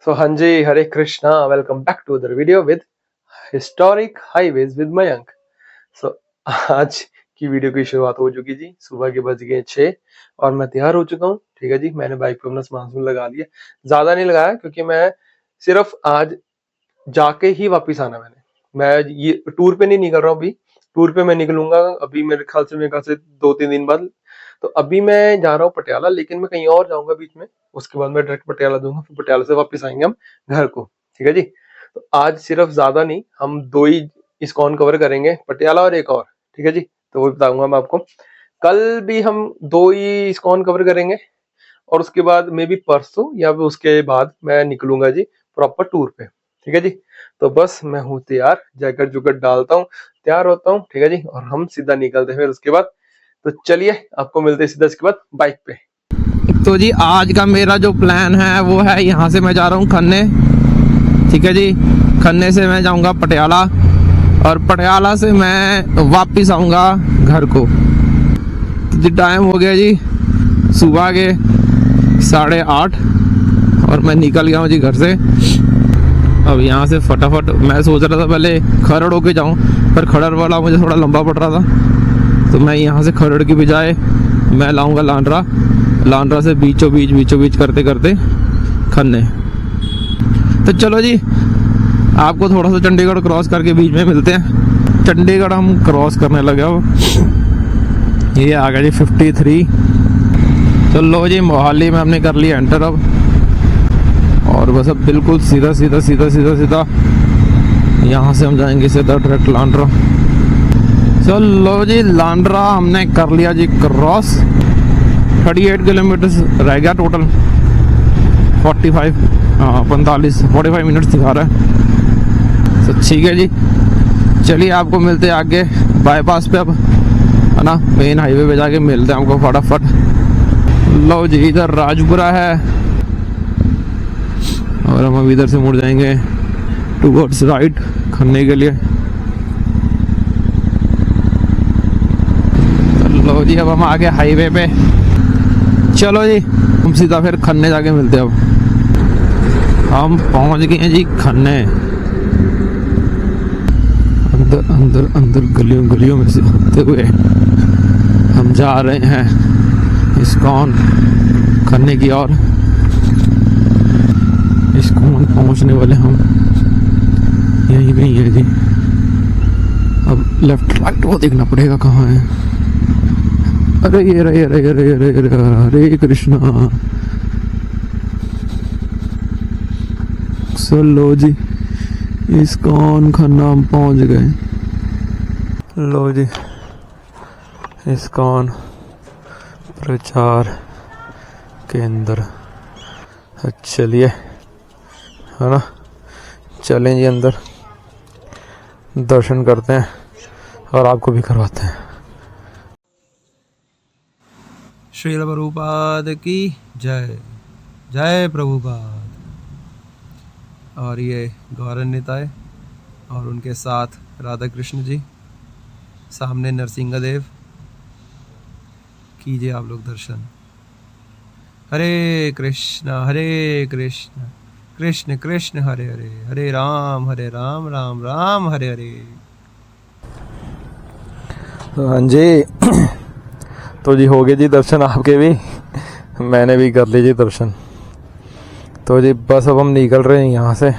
सो हाँ जी, Hare Krishna, welcome back to other video with historic highways with Mayank. So आज की वीडियो की शुरुआत हो चुकी जी। सुबह के बज गए 6 और मैं तैयार हो चुका हूँ। ठीक है जी, मैंने बाइक पे अपना सामान लगा लिया। ज्यादा नहीं लगाया क्योंकि मैं सिर्फ आज जाके ही वापिस आना। मैं ये टूर पे नहीं निकल रहा हूँ अभी। टूर पे मैं निकलूंगा अभी मेरे ख्याल से 2-3 दिन बाद। तो अभी मैं जा रहा हूँ पटियाला, लेकिन मैं कहीं और जाऊंगा बीच में। उसके बाद मैं डायरेक्ट पटियाला दूंगा, फिर पटियाला से वापस आएंगे हम घर को। ठीक है जी। तो आज सिर्फ ज्यादा नहीं, हम 2 ही इस्कॉन कवर करेंगे, पटियाला और एक और। ठीक है जी, तो वो बताऊंगा मैं आपको। कल भी हम 2 ही इस्कॉन कवर करेंगे और उसके बाद मे बी परसों या फिर उसके बाद मैं निकलूंगा जी प्रॉपर टूर पे। ठीक है जी। तो बस मैं हूँ तैयार, जैकेट जुकेट डालता हूँ, तैयार होता हूँ। ठीक है जी, और हम सीधा निकलते हैं फिर उसके बाद। तो चलिए आपको मिलते हैं सीधा इसके बाद बाइक पे। तो जी आज का मेरा जो प्लान है वो है, यहाँ से मैं जा रहा हूँ खन्ने। ठीक है जी, खन्ने से मैं जाऊँगा पटियाला और पटियाला से मैं वापस आऊँगा घर को। तो जी टाइम हो गया जी सुबह के 8:30 और मैं निकल गया हूँ जी घर से। अब यहाँ से फटाफट मैं सोच रहा था पहले खरड़ होके जाऊँ, पर खरड़ वाला मुझे थोड़ा लंबा पड़ रहा था। तो मैं यहाँ से खरड़ की बजाय मैं लाऊंगा लांड्रा से बीचों बीच करते करते खन्ने। तो चलो जी, आपको थोड़ा सा चंडीगढ़ क्रॉस करके बीच में मिलते हैं। चंडीगढ़ हम क्रॉस करने लगे अब। ये आ गया जी 53। चलो जी, मोहाली में हमने कर लिया एंटर अब। और बस अब बिल्कुल सीधा सीधा सीधा सीधा सीधा यहाँ से हम जाएंगे सीधा डायरेक्ट लांड्रा। चलो जी, लांड्रा हमने कर लिया जी क्रॉस। 38 किलोमीटर रह गया टोटल। 45 मिनट दिखा रहा है। तो ठीक है जी, चलिए आपको मिलते हैं आगे बाईपास पे अब, है ना। मेन हाईवे पे जाके मिलते हैं हमको फटाफट। लो जी, इधर राजपुरा है और हम अब इधर से मुड़ जाएंगे टूवर्ड्स राइट खन्ने के लिए। लो जी, अब हम आ गए हाईवे पे। चलो जी, हम सीधा फिर खन्ने जाके मिलते हैं। अब हम पहुंच गए हैं जी खन्ने। अंदर अंदर अंदर गलियों में से होते हुए हम जा रहे हैं इस्कॉन खन्ने की ओर। इस्कॉन पहुंचने वाले हम यहीं कहीं है जी। अब लेफ्ट राइट वो देखना पड़ेगा कहाँ है। अरे हरे कृष्णा। चलो जी, इस्कॉन खन्ना हम पहुंच गए। लो जी, इस्कॉन प्रचार केंद्र। चलिए, है ना, चलें जी अंदर, दर्शन करते हैं और आपको भी करवाते हैं। श्रील प्रभुपाद की जय। जय प्रभुपाद। और ये गौरान्विताएं और उनके साथ राधा कृष्ण जी, सामने नरसिंह देव। कीजिए आप लोग दर्शन। हरे कृष्ण कृष्ण कृष्ण हरे हरे, हरे राम राम राम हरे हरे। हाँ जी, तो जी हो गए जी दर्शन आपके भी, मैंने भी कर ली जी दर्शन। तो जी बस अब हम निकल रहे हैं यहाँ से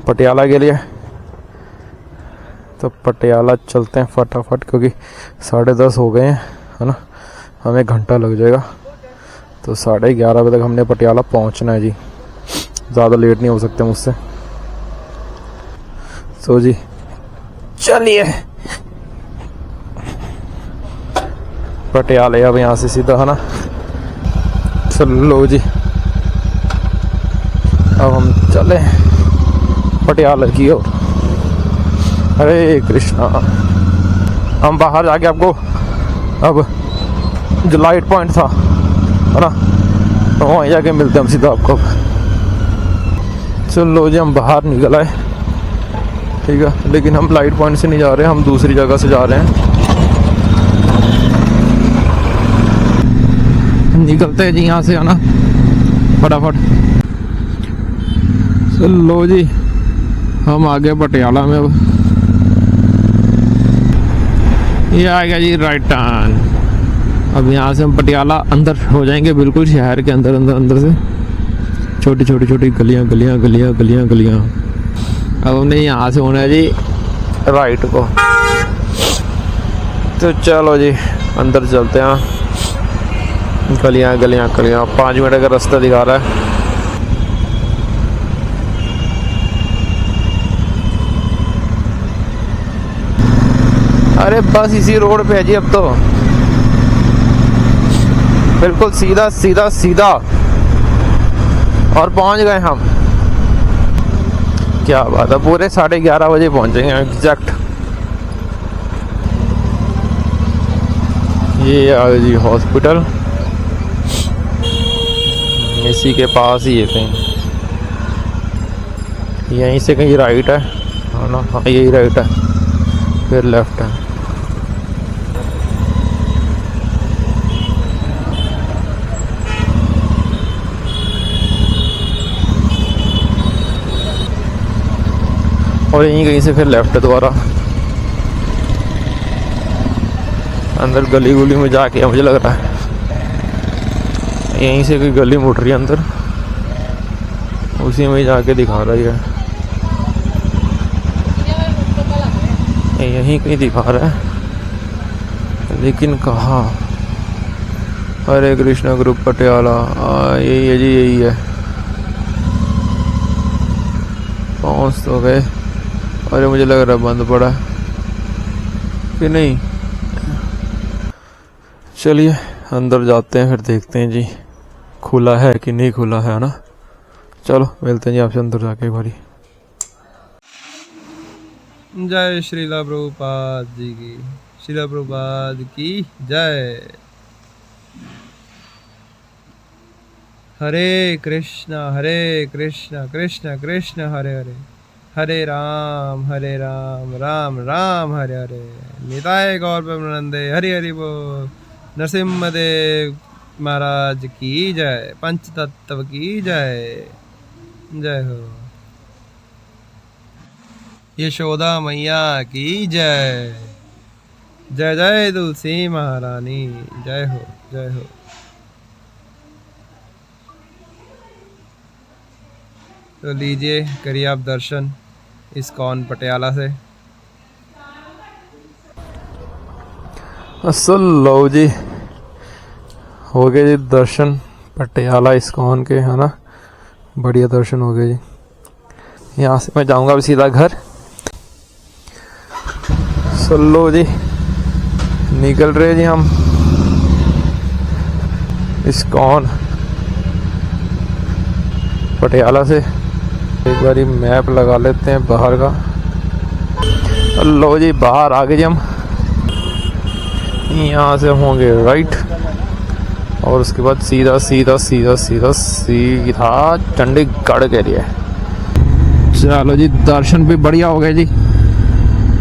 पटियाला के लिए। तो पटियाला चलते हैं फटाफट, क्योंकि 10:30 हो गए हैं, है ना। हमें घंटा लग जाएगा। तो 11:30 बजे तक हमने पटियाला पहुँचना है जी। ज़्यादा लेट नहीं हो सकते मुझसे। तो जी चलिए पटियाला अब यहाँ से सीधा, है ना। चलो जी, अब हम चले पटियाला की ओर। हरे कृष्णा। हम बाहर जाके आपको अब जो लाइट पॉइंट था, है ना, तो वहीं जाके मिलते हैं हम सीधा आपको। चलो जी, हम बाहर निकल आए, ठीक है, लेकिन हम लाइट पॉइंट से नहीं जा रहे हैं, हम दूसरी जगह से जा रहे हैं। निकलते हैं जी यहाँ से, है ना, फटाफट। लो जी, हम आ गए पटियाला में। अब ये आ गया जी राइट टर्न। अब यहाँ से हम पटियाला अंदर हो जाएंगे, बिल्कुल शहर के अंदर अंदर अंदर से। छोटी छोटी छोटी गलियाँ गलियाँ गलियाँ गलियाँ गलियाँ। अब हमने यहाँ से होना है जी राइट को। तो चलो जी अंदर चलते हैं। गलियाँ गलियाँ गलियाँ, 5 मिनट का रास्ता दिखा रहा है। अरे बस इसी रोड पे है जी अब तो, बिल्कुल सीधा सीधा सीधा, और पहुंच गए हम। क्या बात है, पूरे 11:30 बजे पहुंचेंगे एग्जैक्ट। ये आ गया जी हॉस्पिटल, इसी के पास ही है कहीं, यहीं से कहीं राइट है ना? हाँ यही राइट है, फिर लेफ्ट है। और यहीं कहीं से फिर लेफ्ट है दोबारा। अंदर गली गुली में जाके मुझे लग रहा है यहीं से कोई गली मुड़ रही है अंदर, उसी में जाके दिखा रही है। यहीं कहीं दिखा रहा है, लेकिन कहाँ? हरे कृष्णा ग्रुप पटियाला, यही है जी, यही है। पहुँच तो गए। अरे मुझे लग रहा है बंद पड़ा कि नहीं। चलिए अंदर जाते हैं, फिर देखते हैं जी खुला है कि नहीं खुला है ना। चलो मिलते हैं जी आपसे अंदर जाके एक बारी। जय श्रीला प्रभुपाद जी की, श्रीला प्रभुपाद की जय। हरे कृष्णा कृष्ण कृष्ण हरे हरे, हरे राम राम राम हरे हरे। निताय गौर प्रेमानंदे, हरि हरि बोल। नरसिम्हदेव महाराज की जय, पंच तत्व की जय, जय हो। यशोदा मैया की जय, जय जय तुलसी महारानी, जय हो जय हो। तो लीजिए करिए आप दर्शन इस्कॉन पटियाला से। लो जी, हो गए जी दर्शन पटियाला इस्कॉन के, है ना? बढ़िया दर्शन हो गए जी। यहाँ से मैं जाऊंगा अब सीधा घर। लो जी निकल रहे जी हम इस्कॉन पटियाला से। एक बारी मैप लगा लेते हैं बाहर का। लो जी बाहर आ गए जी हम। यहाँ से होंगे राइट, और उसके बाद सीधा सीधा सीधा सीधा सीधा चंडीगढ़ के लिए। चलो जी दर्शन भी बढ़िया हो गए जी।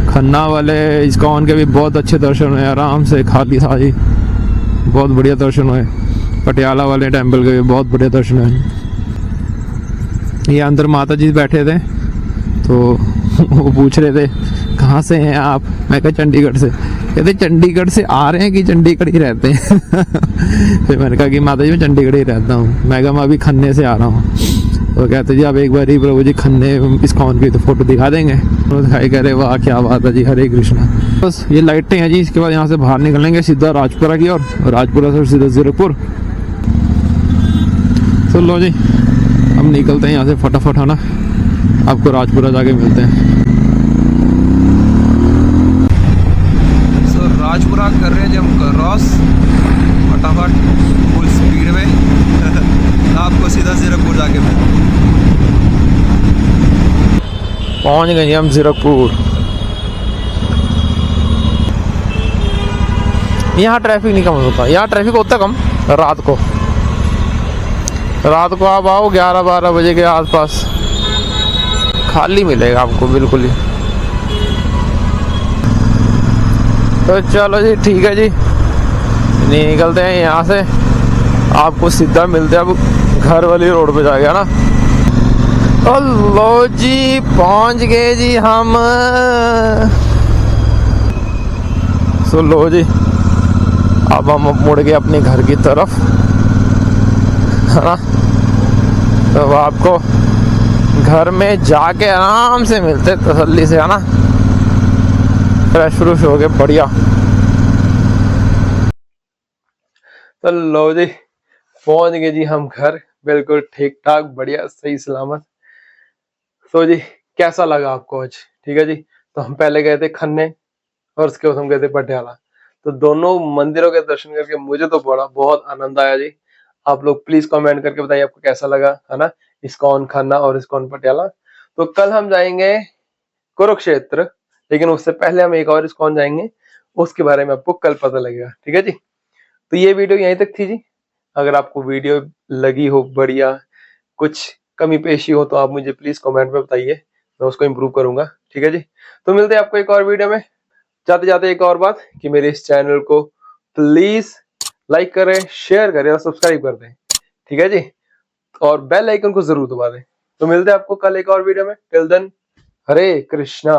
खन्ना वाले इस्कॉन के भी बहुत अच्छे दर्शन हुए, आराम से खाली था जी, बहुत बढ़िया दर्शन हुए। पटियाला वाले टेम्पल के भी बहुत बढ़िया दर्शन हुए। ये अंदर माता जी बैठे थे, तो वो पूछ रहे थे कहाँ से हैं आप? मैं कहा चंडीगढ़ से। कहते चंडीगढ़ से आ रहे हैं कि चंडीगढ़ ही रहते हैं? फिर मैंने कहा कि माता जी मैं चंडीगढ़ ही रहता हूँ। मैं कहा मैं अभी खन्ने से आ रहा हूँ। तो कहते जी आप एक बार ही प्रभु जी खन्ने इस्कॉन की तो फोटो दिखा देंगे। तो दिखाई कह रहे वाह क्या बात है जी, हरे कृष्णा। बस ये लाइटें हैं जी, इसके बाद यहाँ से बाहर निकलेंगे सीधा राजपुरा की ओर, और राजपुरा से सीधा जीरकपुर। तो लो जी हम निकलते हैं यहाँ से फटाफट, है ना? आपको राजपुरा जाके मिलते हैं। राजपुरा कर रहे हैं जी हम क्रॉस फटाफट फुल स्पीड में। आपको सीधा जीरकपुर जाके मिलते हैं। पहुँच गए जी हम जीरकपुर। यहाँ ट्रैफिक नहीं कम होता, यहाँ ट्रैफिक होता कम रात को। रात को आप आओ 11-12 बजे के आसपास, खाली मिलेगा आपको बिल्कुल ही। तो चलो जी ठीक है जी, निकलते हैं यहाँ से। आपको सीधा मिलते हैं अब घर वाली रोड पे जाके, है ना? ओ लो जी पहुंच गए जी हम। सो लो जी अब हम मुड़ गए अपने घर की तरफ, है ना। तो आपको घर में जाके आराम से मिलते तसल्ली से, है ना। फ्रेश फ्रूश हो गए बढ़िया। तो लो जी पहुंच गए जी हम घर, बिल्कुल ठीक ठाक बढ़िया सही सलामत। तो जी कैसा लगा आपको आज? ठीक है जी, तो हम पहले गए थे खन्ने और उसके बाद हम गए थे पटियाला। तो दोनों मंदिरों के दर्शन करके मुझे तो बड़ा बहुत आनंद आया जी। आप लोग प्लीज कमेंट करके बताइए आपको कैसा लगा, है ना, इस्कॉन खन्ना और इस्कॉन पटियाला। तो कल हम जाएंगे कुरुक्षेत्र, लेकिन उससे पहले हम एक और इस्कॉन जाएंगे, उसके बारे में आपको कल पता लगेगा। ठीक है जी, तो ये वीडियो यहीं तक थी जी। अगर आपको वीडियो लगी हो बढ़िया, कुछ कमी पेशी हो तो आप मुझे प्लीज कमेंट में बताइए, मैं उसको इम्प्रूव करूंगा। ठीक है जी, तो मिलते हैं आपको एक और वीडियो में। जाते जाते एक और बात कि मेरे इस चैनल को प्लीज लाइक करें, शेयर करें और सब्सक्राइब कर दें। ठीक है जी, और बेल आइकन को जरूर दबा दें। तो मिलते हैं आपको कल एक और वीडियो में। टिल देन, हरे कृष्णा।